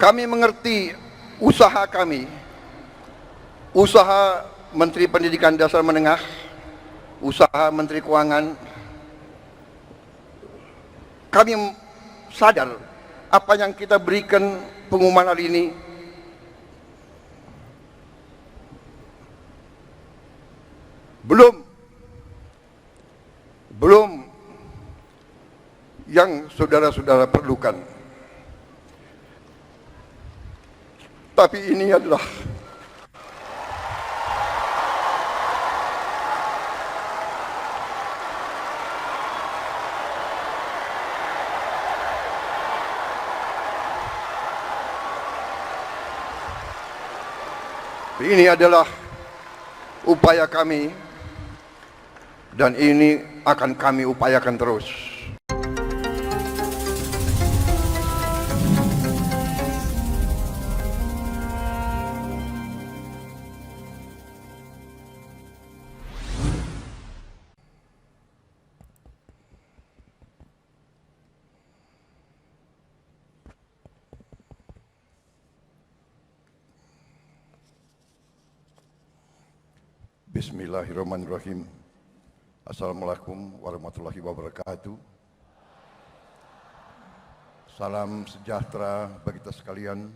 Kami mengerti usaha kami, usaha Menteri Pendidikan Dasar Menengah, usaha Menteri Keuangan. Kami sadar apa yang kita berikan pengumuman hari ini belum yang saudara-saudara perlukan. Tapi ini adalah upaya kami, dan ini akan kami upayakan terus. Bismillahirrahmanirrahim. Assalamualaikum warahmatullahi wabarakatuh. Salam sejahtera bagi kita sekalian.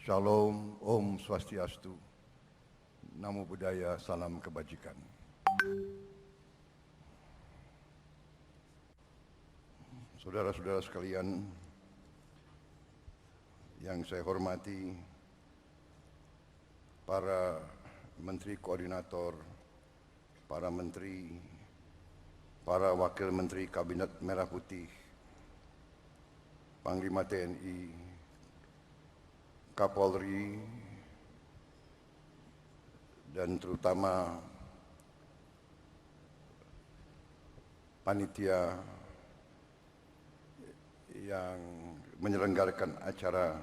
Shalom, Om Swastiastu, Namo Buddhaya, salam kebajikan. Saudara-saudara sekalian yang saya hormati, para Menteri Koordinator, para Menteri, para Wakil Menteri Kabinet Merah Putih, Panglima TNI, Kapolri, dan terutama panitia yang menyelenggarakan acara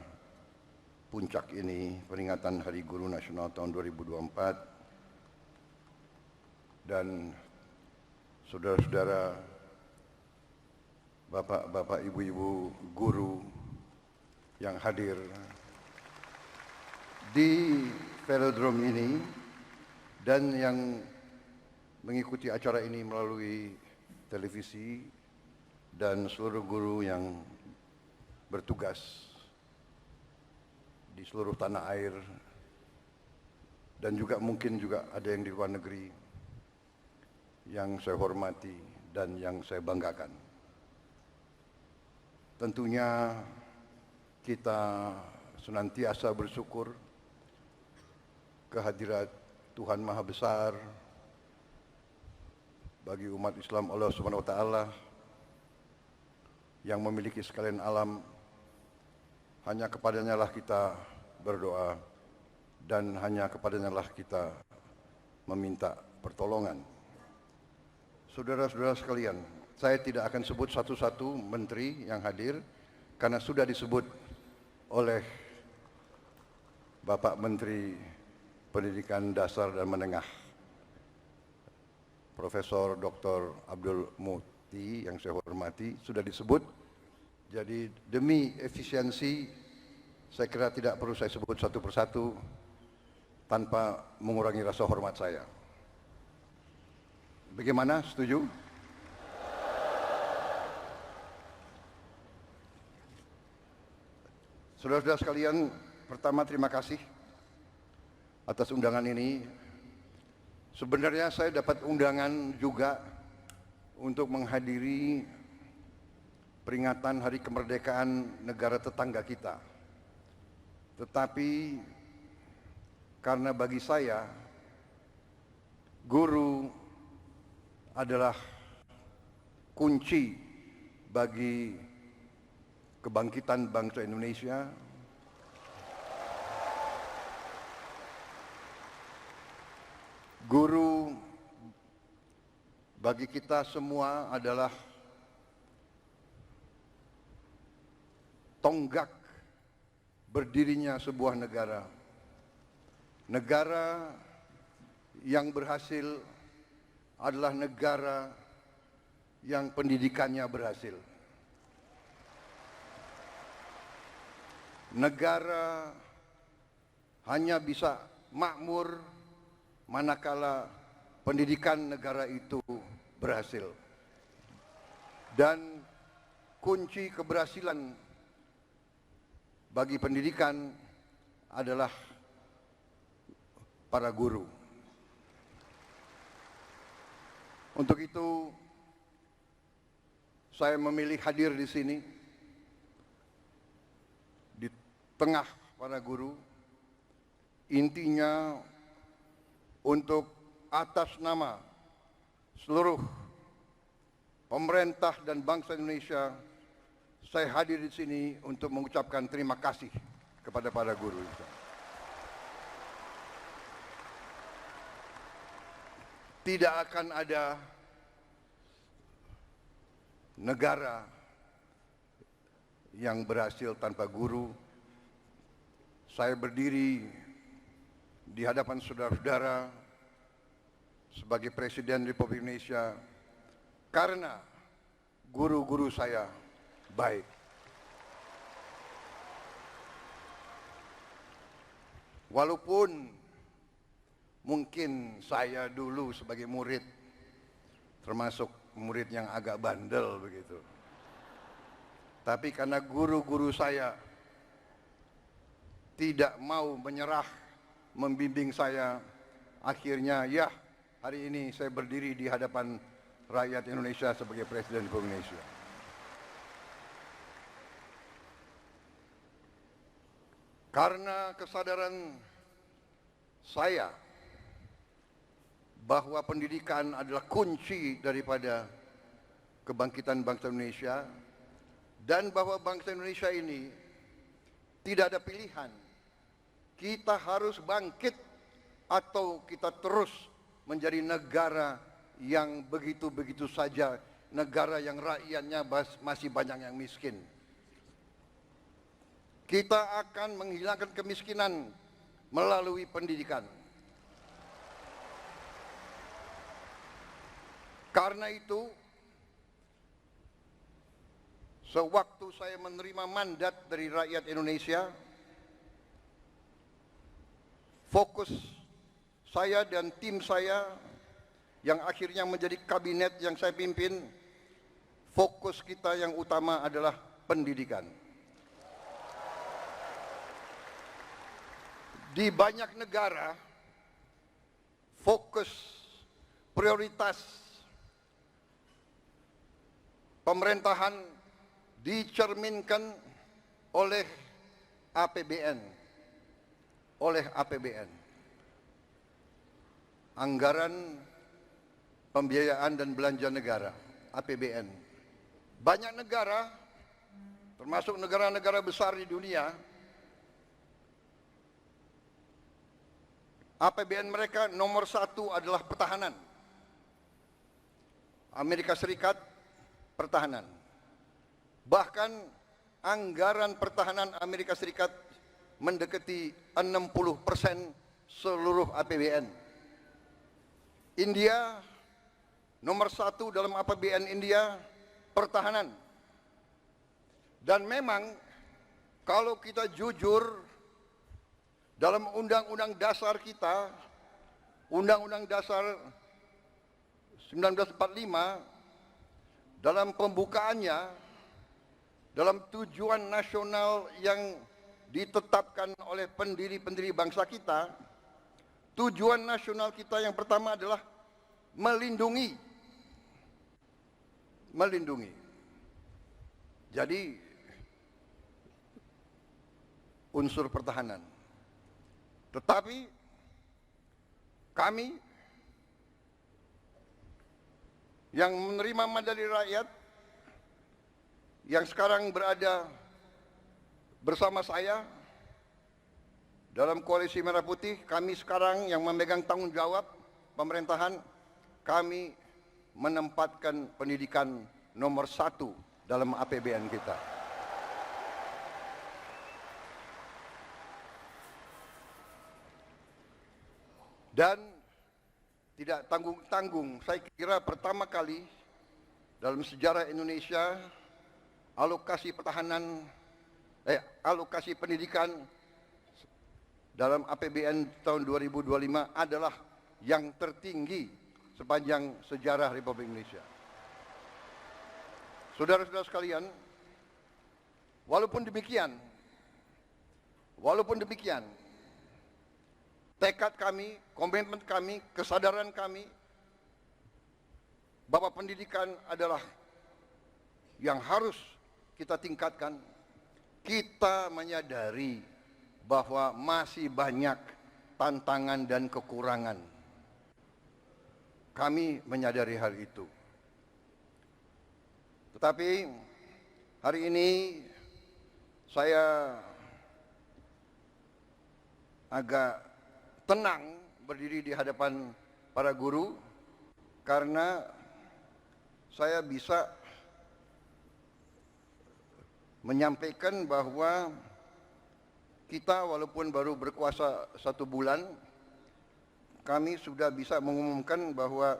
puncak ini, peringatan Hari Guru Nasional tahun 2024, dan saudara-saudara, bapak-bapak, ibu-ibu guru yang hadir di velodrome ini dan yang mengikuti acara ini melalui televisi, dan seluruh guru yang bertugas di seluruh tanah air, dan juga mungkin juga ada yang di luar negeri yang saya hormati dan yang saya banggakan. Tentunya kita senantiasa bersyukur kehadirat Tuhan Maha Besar bagi umat Islam, Allah Subhanahu wa Ta'ala, yang memiliki sekalian alam. Hanya kepadanya lah kita berdoa, dan hanya kepadanya lah kita meminta pertolongan. Saudara-saudara sekalian, saya tidak akan sebut satu-satu menteri yang hadir, karena sudah disebut oleh Bapak Menteri Pendidikan Dasar dan Menengah, Profesor Dr. Abdul Muti, yang saya hormati, sudah disebut. Jadi demi efisiensi, saya kira tidak perlu saya sebut satu persatu tanpa mengurangi rasa hormat saya. Bagaimana? Setuju? Saudara-saudara sekalian, pertama terima kasih atas undangan ini. Sebenarnya saya dapat undangan juga untuk menghadiri peringatan Hari Kemerdekaan negara tetangga kita. Tetapi karena bagi saya guru adalah kunci bagi kebangkitan bangsa Indonesia, guru bagi kita semua adalah tonggak berdirinya sebuah negara. Negara yang berhasil adalah negara yang pendidikannya berhasil. negara hanya bisa makmur manakala pendidikan negara itu berhasil. Dan kunci keberhasilan bagi pendidikan adalah para guru. Untuk itu, saya memilih hadir di sini, di tengah para guru, intinya untuk atas nama seluruh pemerintah dan bangsa Indonesia, saya hadir di sini untuk mengucapkan terima kasih kepada para guru. Tidak akan ada negara yang berhasil tanpa guru. Saya berdiri di hadapan saudara-saudara sebagai Presiden Republik Indonesia karena guru-guru saya baik. Walaupun mungkin saya dulu sebagai murid termasuk murid yang agak bandel begitu. Tapi karena guru-guru saya tidak mau menyerah membimbing saya, akhirnya ya hari ini saya berdiri di hadapan rakyat Indonesia sebagai Presiden Republik Indonesia. Karena kesadaran saya bahwa pendidikan adalah kunci daripada kebangkitan bangsa Indonesia dan bahwa bangsa Indonesia ini tidak ada pilihan. Kita harus bangkit atau kita terus menjadi negara yang begitu-begitu saja, negara yang rakyatnya masih banyak yang miskin. Kita akan menghilangkan kemiskinan melalui pendidikan. Karena itu, sewaktu saya menerima mandat dari rakyat Indonesia, fokus saya dan tim saya yang akhirnya menjadi kabinet yang saya pimpin, fokus kita yang utama adalah pendidikan. Di banyak negara, fokus prioritas pemerintahan dicerminkan oleh APBN, anggaran pembiayaan dan belanja negara, APBN. Banyak negara, termasuk negara-negara besar di dunia, APBN mereka nomor satu adalah pertahanan. Amerika Serikat, pertahanan. Bahkan anggaran pertahanan Amerika Serikat mendekati 60% seluruh APBN. India, nomor satu dalam APBN India, pertahanan. Dan memang kalau kita jujur, dalam undang-undang dasar kita, Undang-Undang Dasar 1945, dalam pembukaannya, dalam tujuan nasional yang ditetapkan oleh pendiri-pendiri bangsa kita, tujuan nasional kita yang pertama adalah melindungi. Jadi, unsur pertahanan. Tetapi kami yang menerima mandat dari rakyat, yang sekarang berada bersama saya dalam Koalisi Merah Putih, kami sekarang yang memegang tanggung jawab pemerintahan, kami menempatkan pendidikan nomor satu dalam APBN kita. Dan tidak tanggung-tanggung, saya kira pertama kali dalam sejarah Indonesia alokasi pertahanan alokasi pendidikan dalam APBN tahun 2025 adalah yang tertinggi sepanjang sejarah Republik Indonesia. Saudara-saudara sekalian, walaupun demikian, tekad kami, komitmen kami, kesadaran kami bahwa pendidikan adalah yang harus kita tingkatkan. Kita menyadari bahwa masih banyak tantangan dan kekurangan. Kami menyadari hal itu. Tetapi hari ini saya agak tenang berdiri di hadapan para guru karena saya bisa menyampaikan bahwa kita walaupun baru berkuasa 1 bulan, kami sudah bisa mengumumkan bahwa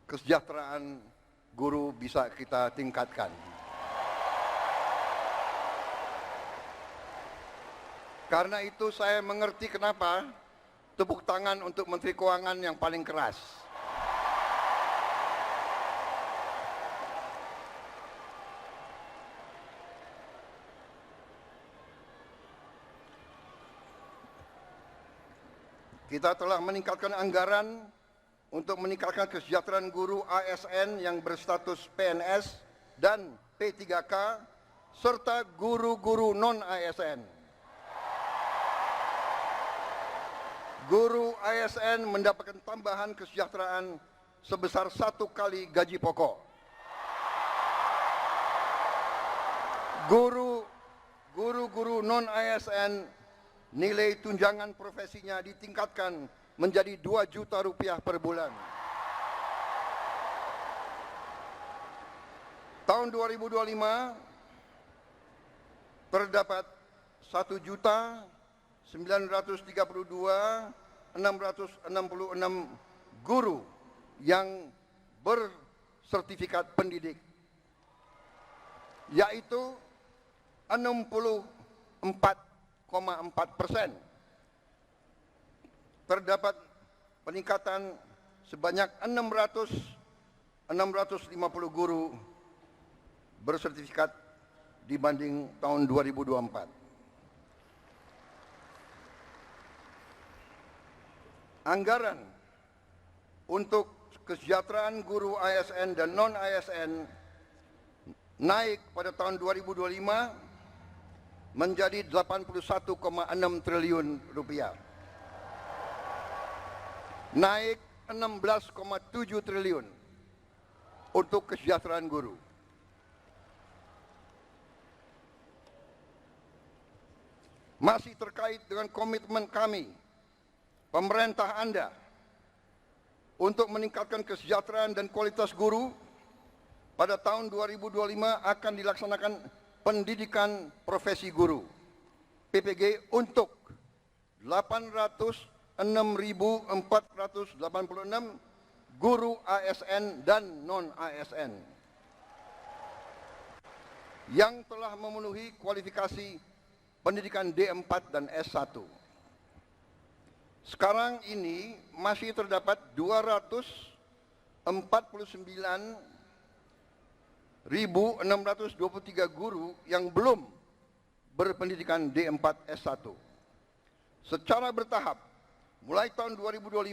kesejahteraan guru bisa kita tingkatkan. Karena itu saya mengerti kenapa tepuk tangan untuk Menteri Keuangan yang paling keras. Kita telah meningkatkan anggaran untuk meningkatkan kesejahteraan guru ASN yang berstatus PNS dan P3K serta guru-guru non-ASN. Guru ASN mendapatkan tambahan kesejahteraan sebesar 1 kali gaji pokok. Guru-guru non-ASN nilai tunjangan profesinya ditingkatkan menjadi 2 juta rupiah per bulan. Tahun 2025 terdapat 1.932.666 guru yang bersertifikat pendidik, yaitu 64,4%. Terdapat peningkatan sebanyak 650 guru bersertifikat dibanding tahun 2024. Anggaran untuk kesejahteraan guru ASN dan non-ASN naik pada tahun 2025 menjadi 81,6 triliun rupiah. Naik 16,7 triliun untuk kesejahteraan guru. Masih terkait dengan komitmen kami, pemerintah Anda, untuk meningkatkan kesejahteraan dan kualitas guru, pada tahun 2025 akan dilaksanakan pendidikan profesi guru PPG untuk 806.486 guru ASN dan non-ASN yang telah memenuhi kualifikasi pendidikan D4 dan S1. Sekarang ini masih terdapat 249.623 guru yang belum berpendidikan D4 S1. Secara bertahap, mulai tahun 2025,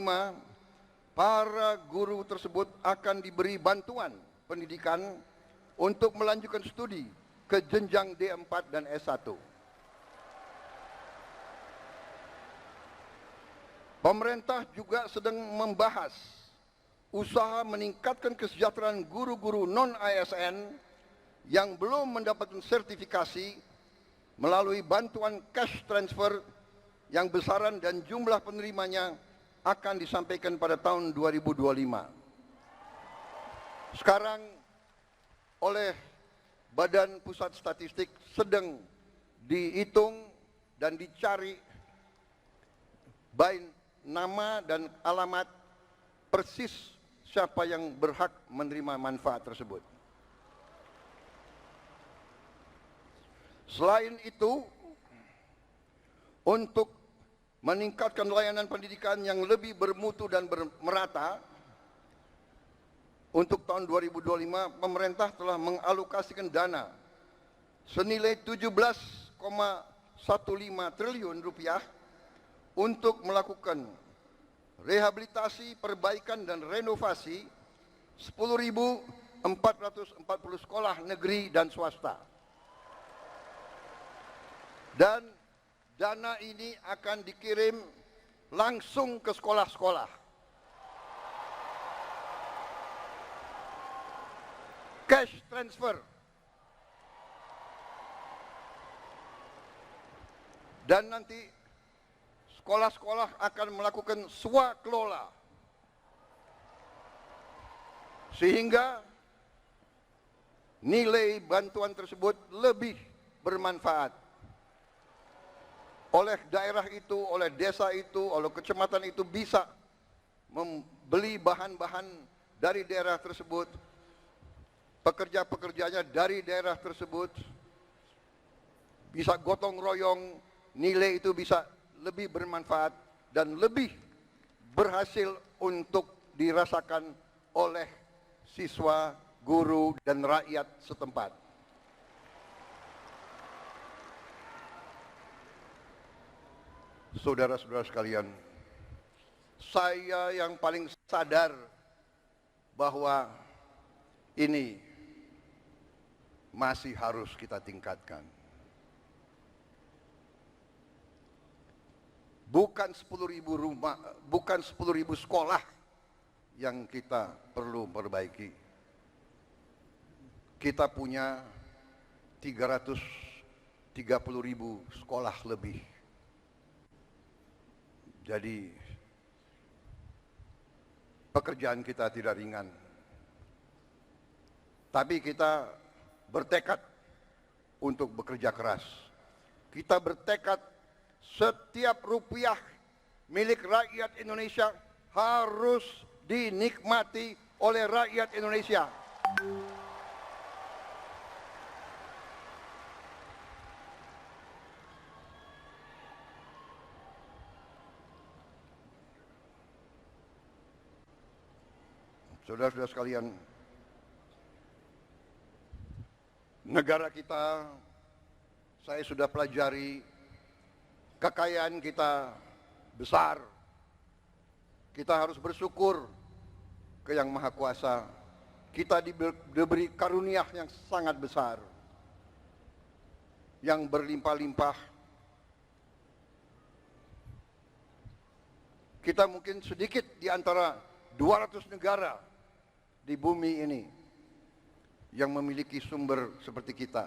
para guru tersebut akan diberi bantuan pendidikan untuk melanjutkan studi ke jenjang D4 dan S1. Pemerintah juga sedang membahas usaha meningkatkan kesejahteraan guru-guru non-ASN yang belum mendapatkan sertifikasi melalui bantuan cash transfer yang besaran dan jumlah penerimanya akan disampaikan pada tahun 2025. Sekarang oleh Badan Pusat Statistik sedang dihitung dan dicari baik nama dan alamat persis siapa yang berhak menerima manfaat tersebut. Selain itu, untuk meningkatkan layanan pendidikan yang lebih bermutu dan merata, untuk tahun 2025 pemerintah telah mengalokasikan dana senilai 17,15 triliun rupiah untuk melakukan rehabilitasi, perbaikan dan renovasi 10.440 sekolah negeri dan swasta. Dan dana ini akan dikirim langsung ke sekolah-sekolah. Cash transfer. Dan nanti sekolah-sekolah akan melakukan swakelola. Sehingga nilai bantuan tersebut lebih bermanfaat. Oleh daerah itu, oleh desa itu, oleh kecamatan itu bisa membeli bahan-bahan dari daerah tersebut, pekerja-pekerjanya dari daerah tersebut, bisa gotong royong, nilai itu bisa lebih bermanfaat dan lebih berhasil untuk dirasakan oleh siswa, guru, dan rakyat setempat. Saudara-saudara sekalian, saya yang paling sadar bahwa ini masih harus kita tingkatkan. Bukan 10.000 rumah, bukan 10.000 sekolah yang kita perlu perbaiki. Kita punya 330.000 sekolah lebih. Jadi pekerjaan kita tidak ringan. Tapi kita bertekad untuk bekerja keras. Kita bertekad setiap rupiah milik rakyat Indonesia harus dinikmati oleh rakyat Indonesia. Saudara-saudara sekalian, negara kita, saya sudah pelajari, kekayaan kita besar. Kita harus bersyukur ke Yang Maha Kuasa. Kita diberi karunia yang sangat besar, yang berlimpah-limpah. Kita mungkin sedikit di antara 200 negara di bumi ini yang memiliki sumber seperti kita.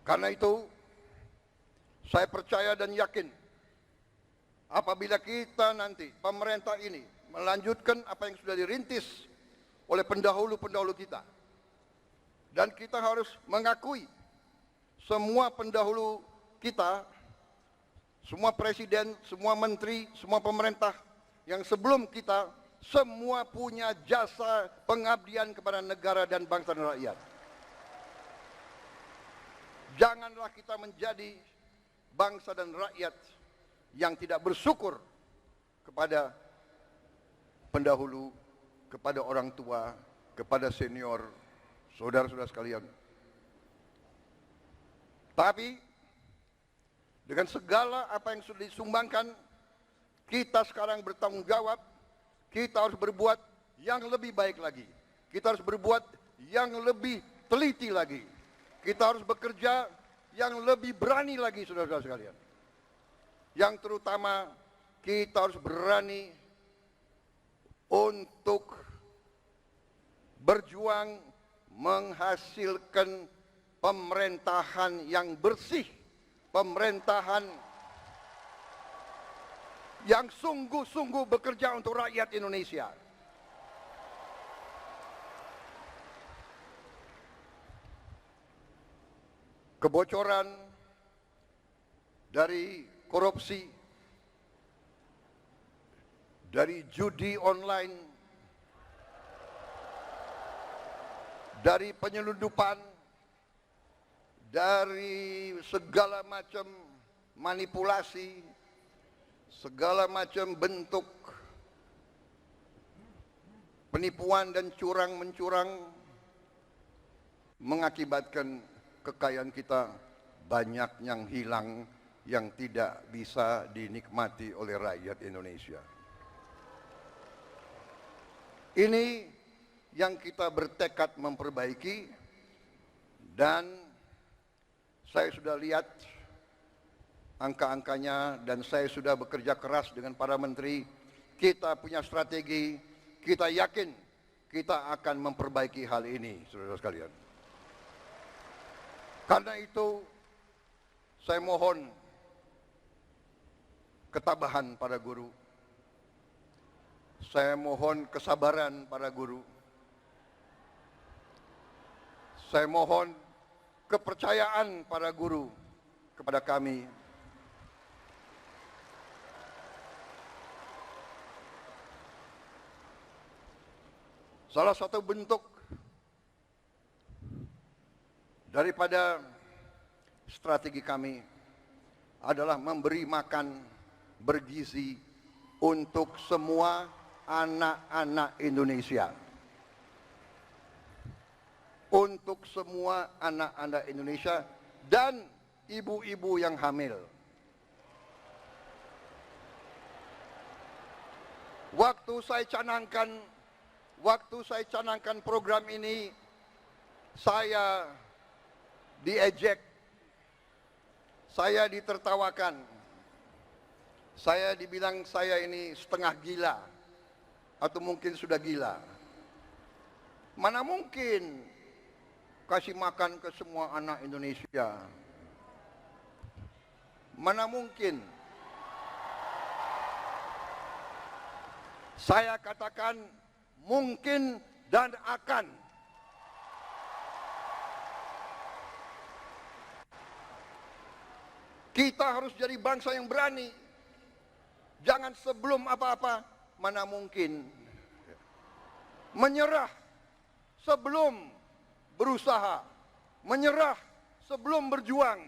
Karena itu, saya percaya dan yakin apabila kita nanti, pemerintah ini, melanjutkan apa yang sudah dirintis oleh pendahulu-pendahulu kita. Dan kita harus mengakui semua pendahulu kita, semua presiden, semua menteri, semua pemerintah yang sebelum kita, semua punya jasa pengabdian kepada negara dan bangsa dan rakyat. Janganlah kita menjadi bangsa dan rakyat yang tidak bersyukur kepada pendahulu, kepada orang tua, kepada senior, saudara-saudara sekalian. Tapi dengan segala apa yang sudah disumbangkan, kita sekarang bertanggung jawab. Kita harus berbuat yang lebih baik lagi. Kita harus berbuat yang lebih teliti lagi. Kita harus bekerja yang lebih berani lagi, saudara-saudara sekalian. Yang terutama kita harus berani untuk berjuang menghasilkan pemerintahan yang bersih, pemerintahan yang sungguh-sungguh bekerja untuk rakyat Indonesia. Kebocoran dari korupsi, dari judi online, dari penyelundupan, dari segala macam manipulasi, segala macam bentuk penipuan dan curang-mencurang, mengakibatkan kekayaan kita banyak yang hilang, yang tidak bisa dinikmati oleh rakyat Indonesia. Ini yang kita bertekad memperbaiki, dan saya sudah lihat angka-angkanya, dan saya sudah bekerja keras dengan para menteri. Kita punya strategi, kita yakin kita akan memperbaiki hal ini, saudara sekalian. Karena itu saya mohon ketabahan para guru, saya mohon kesabaran para guru, saya mohon kepercayaan para guru kepada kami. Salah satu bentuk daripada strategi kami adalah memberi makan bergizi untuk semua anak-anak Indonesia. Untuk semua anak-anak Indonesia dan ibu-ibu yang hamil. Waktu saya canangkan program ini, saya diejek, saya ditertawakan, saya dibilang saya ini setengah gila, atau mungkin sudah gila. Mana mungkin kasih makan ke semua anak Indonesia? Mana mungkin? Saya katakan mungkin dan akan. Kita harus jadi bangsa yang berani. Jangan sebelum apa-apa, mana mungkin. Menyerah sebelum berusaha. Menyerah sebelum berjuang.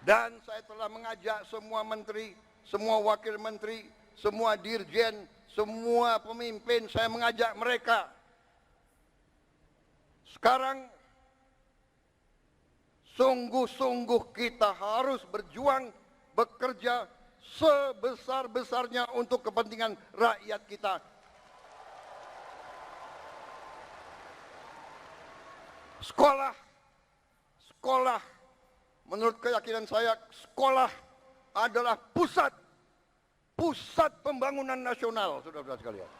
Dan saya telah mengajak semua menteri, semua wakil menteri, semua dirjen, semua pemimpin, saya mengajak mereka. Sekarang sungguh-sungguh kita harus berjuang, bekerja sebesar-besarnya untuk kepentingan rakyat kita. Sekolah, menurut keyakinan saya, sekolah adalah pusat pembangunan nasional, saudara-saudara sekalian.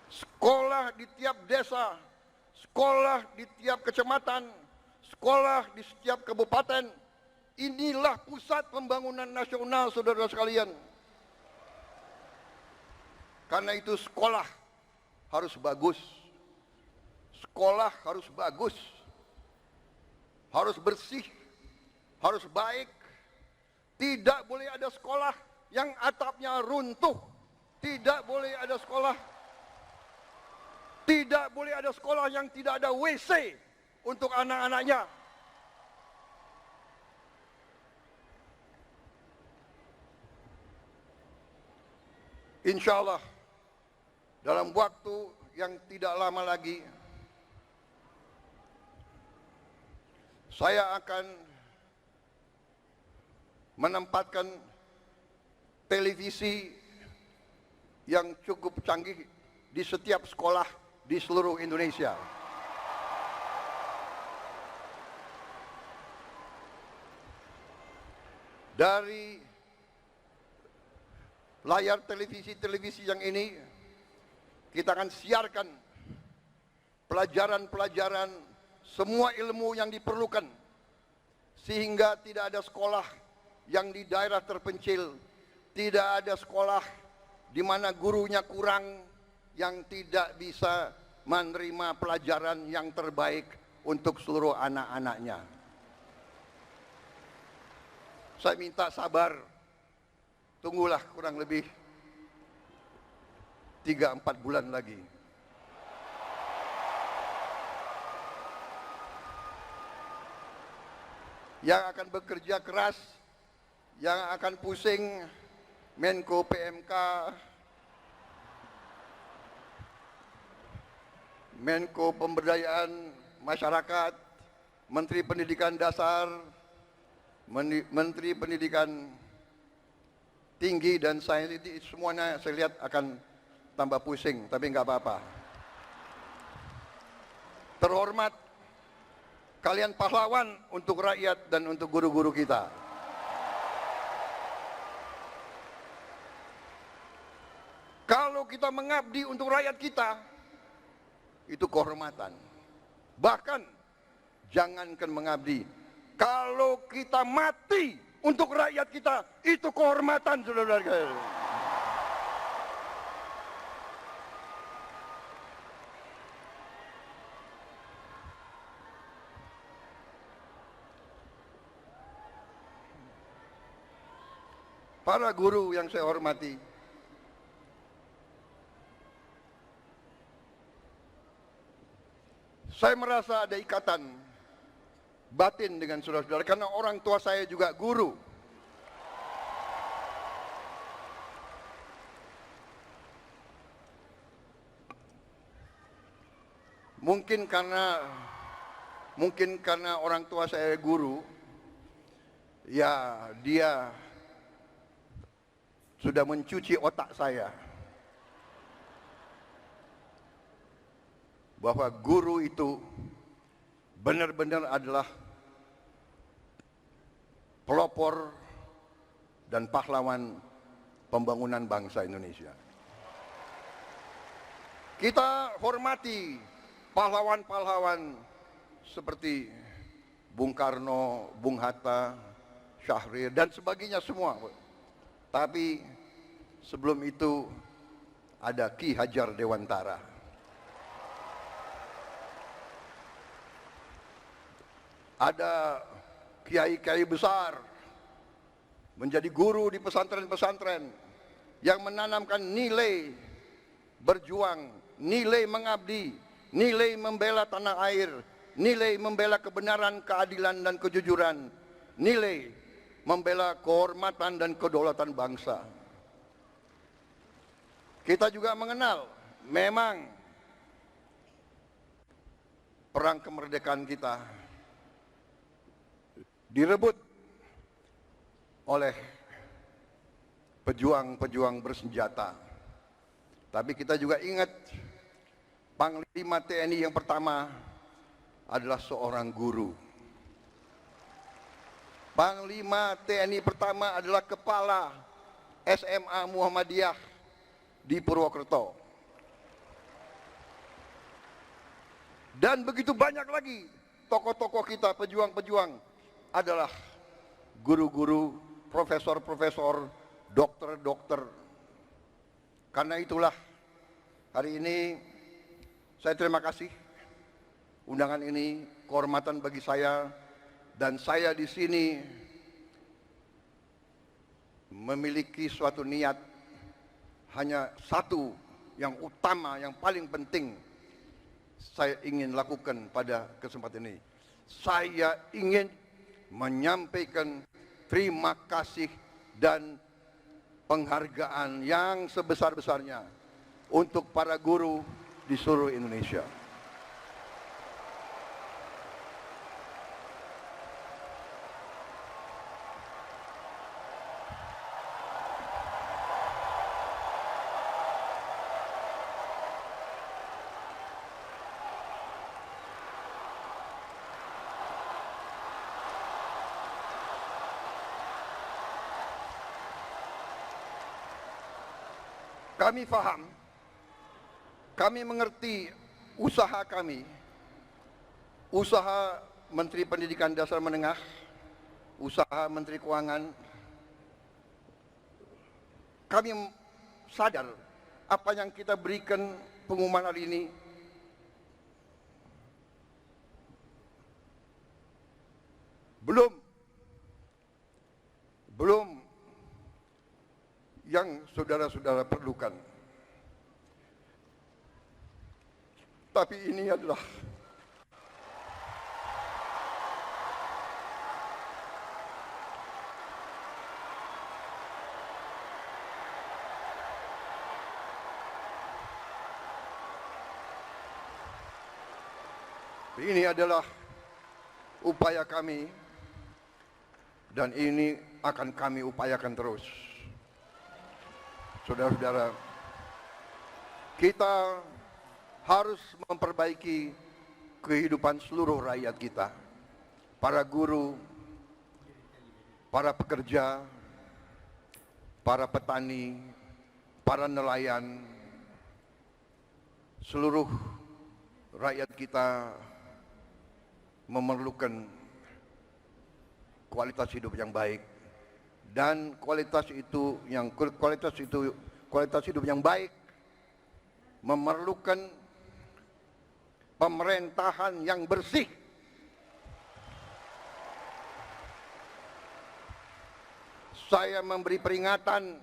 Sekolah di tiap desa, sekolah di tiap kecamatan, sekolah di setiap kabupaten, inilah pusat pembangunan nasional, saudara-saudara sekalian. Karena itu sekolah harus bagus, sekolah harus bagus, harus bersih, harus baik. Tidak boleh ada sekolah yang atapnya runtuh. Tidak boleh ada sekolah. Tidak boleh ada sekolah yang tidak ada WC untuk anak-anaknya. Insya Allah dalam waktu yang tidak lama lagi saya akan menempatkan televisi yang cukup canggih di setiap sekolah di seluruh Indonesia. Dari layar televisi yang ini kita akan siarkan pelajaran-pelajaran, semua ilmu yang diperlukan, sehingga tidak ada sekolah yang di daerah terpencil, tidak ada sekolah di mana gurunya kurang, yang tidak bisa menerima pelajaran yang terbaik untuk seluruh anak-anaknya. Saya minta sabar tunggulah kurang lebih 3-4 bulan lagi. Yang akan bekerja keras, yang akan pusing Menko PMK, Menko Pemberdayaan Masyarakat, Menteri Pendidikan Dasar, Menteri Pendidikan Tinggi dan Sains, itu semuanya saya lihat akan tambah pusing, tapi nggak apa-apa. Terhormat, kalian pahlawan untuk rakyat dan untuk guru-guru kita. Kalau kita mengabdi untuk rakyat kita, itu kehormatan. Bahkan jangankan mengabdi, kalau kita mati untuk rakyat kita, itu kehormatan, saudara-saudara. Para guru yang saya hormati, saya merasa ada ikatan batin dengan saudara-saudara karena orang tua saya juga guru. Mungkin karena orang tua saya guru, ya dia sudah mencuci otak saya bahwa guru itu benar-benar adalah pelopor dan pahlawan pembangunan bangsa Indonesia. Kita hormati pahlawan-pahlawan seperti Bung Karno, Bung Hatta, Syahrir dan sebagainya semua. Tapi sebelum itu ada Ki Hajar Dewantara. Ada kiai-kiai besar menjadi guru di pesantren-pesantren yang menanamkan nilai berjuang, nilai mengabdi, nilai membela tanah air, nilai membela kebenaran, keadilan dan kejujuran, nilai membela kehormatan dan kedaulatan bangsa. Kita juga mengenal memang perang kemerdekaan kita direbut oleh pejuang-pejuang bersenjata. Tapi kita juga ingat Panglima TNI yang pertama adalah seorang guru. Panglima TNI pertama adalah kepala SMA Muhammadiyah di Purwokerto. Dan begitu banyak lagi tokoh-tokoh kita, pejuang-pejuang adalah guru-guru, profesor-profesor, dokter-dokter. Karena itulah hari ini saya terima kasih undangan ini, kehormatan bagi saya. Dan saya di sini memiliki suatu niat, hanya satu yang utama, yang paling penting saya ingin lakukan pada kesempatan ini. Saya ingin menyampaikan terima kasih dan penghargaan yang sebesar-besarnya untuk para guru di seluruh Indonesia. Kami paham, kami mengerti usaha kami, usaha Menteri Pendidikan Dasar Menengah, usaha Menteri Keuangan. Kami sadar apa yang kita berikan pengumuman hari ini belum yang saudara-saudara perlukan. Tapi ini adalah upaya kami, dan ini akan kami upayakan terus. Saudara-saudara, kita harus memperbaiki kehidupan seluruh rakyat kita. Para guru, para pekerja, para petani, para nelayan, seluruh rakyat kita memerlukan kualitas hidup yang baik, dan kualitas hidup yang baik memerlukan pemerintahan yang bersih. Saya memberi peringatan,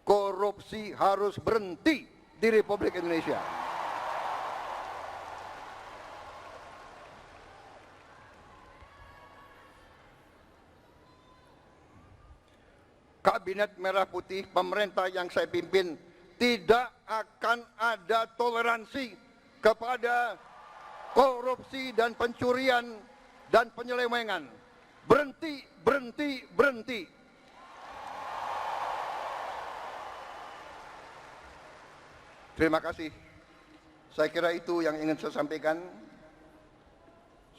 korupsi harus berhenti di Republik Indonesia. Kabinet Merah Putih, pemerintah yang saya pimpin, tidak akan ada toleransi kepada korupsi dan pencurian dan penyelewengan. Berhenti, berhenti, berhenti. Terima kasih. Saya kira itu yang ingin saya sampaikan.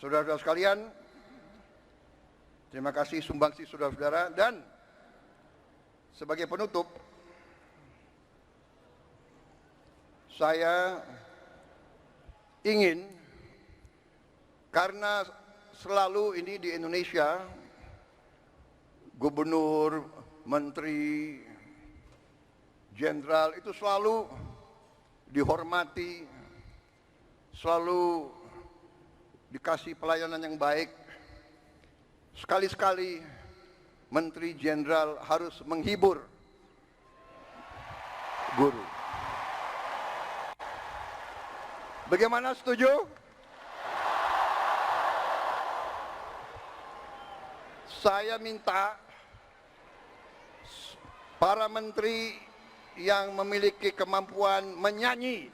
Saudara-saudara sekalian, terima kasih sumbangsi saudara-saudara, dan sebagai penutup, saya ingin, karena selalu ini di Indonesia, gubernur, menteri, jenderal itu selalu dihormati, selalu dikasih pelayanan yang baik. Sekali-sekali menteri jenderal harus menghibur guru. Bagaimana, setuju? Saya minta para menteri yang memiliki kemampuan menyanyi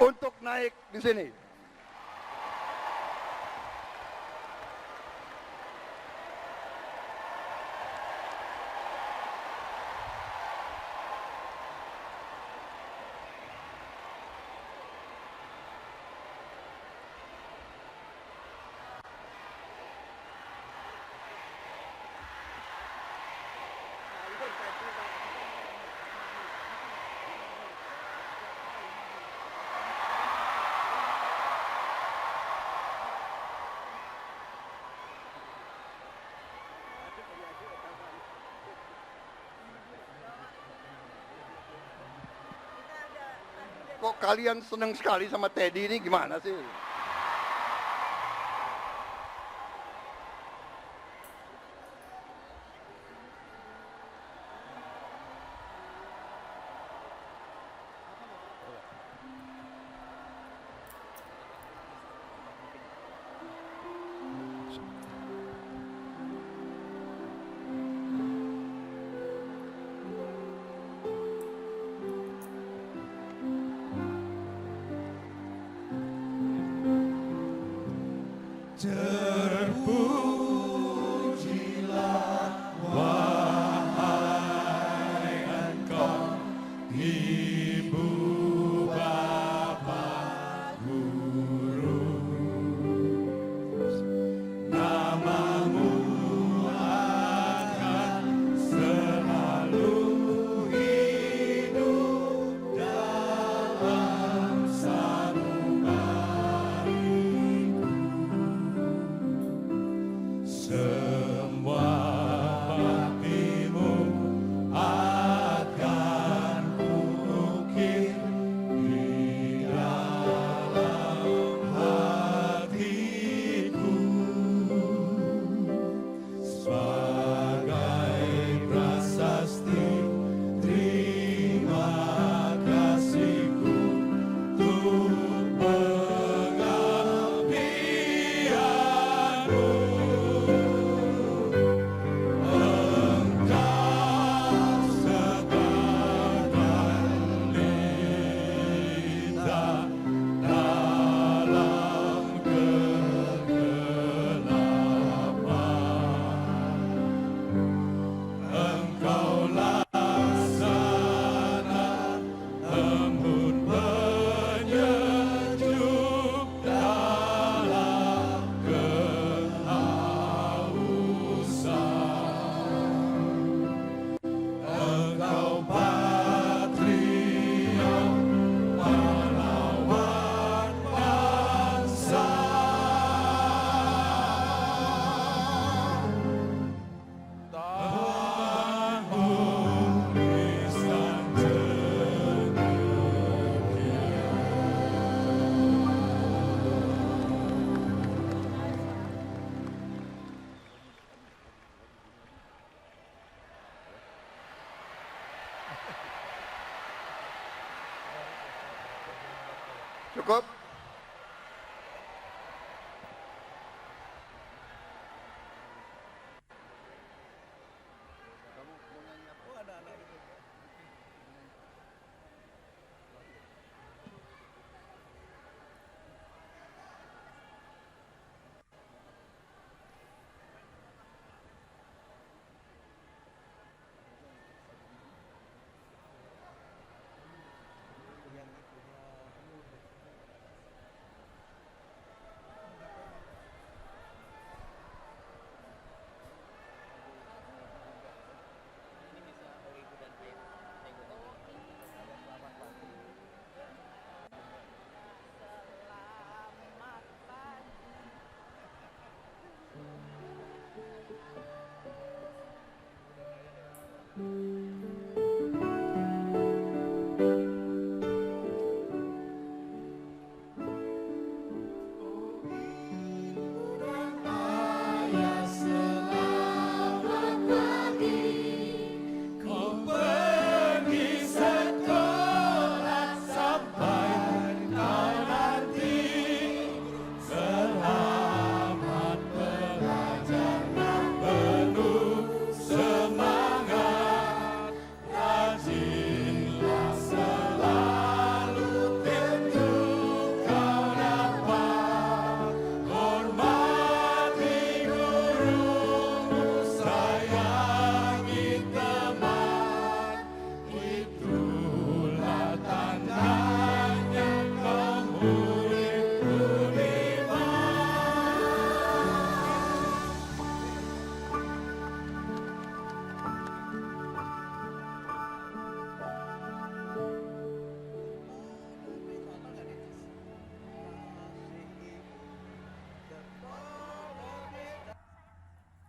untuk naik di sini. Kok kalian senang sekali sama Teddy ini, gimana sih? Terpujilah wahai Engkau, Ibu Bapa Guru. Namamu akan selalu hidup dalam sanubariku. Semua baktimu akan ku Cukup?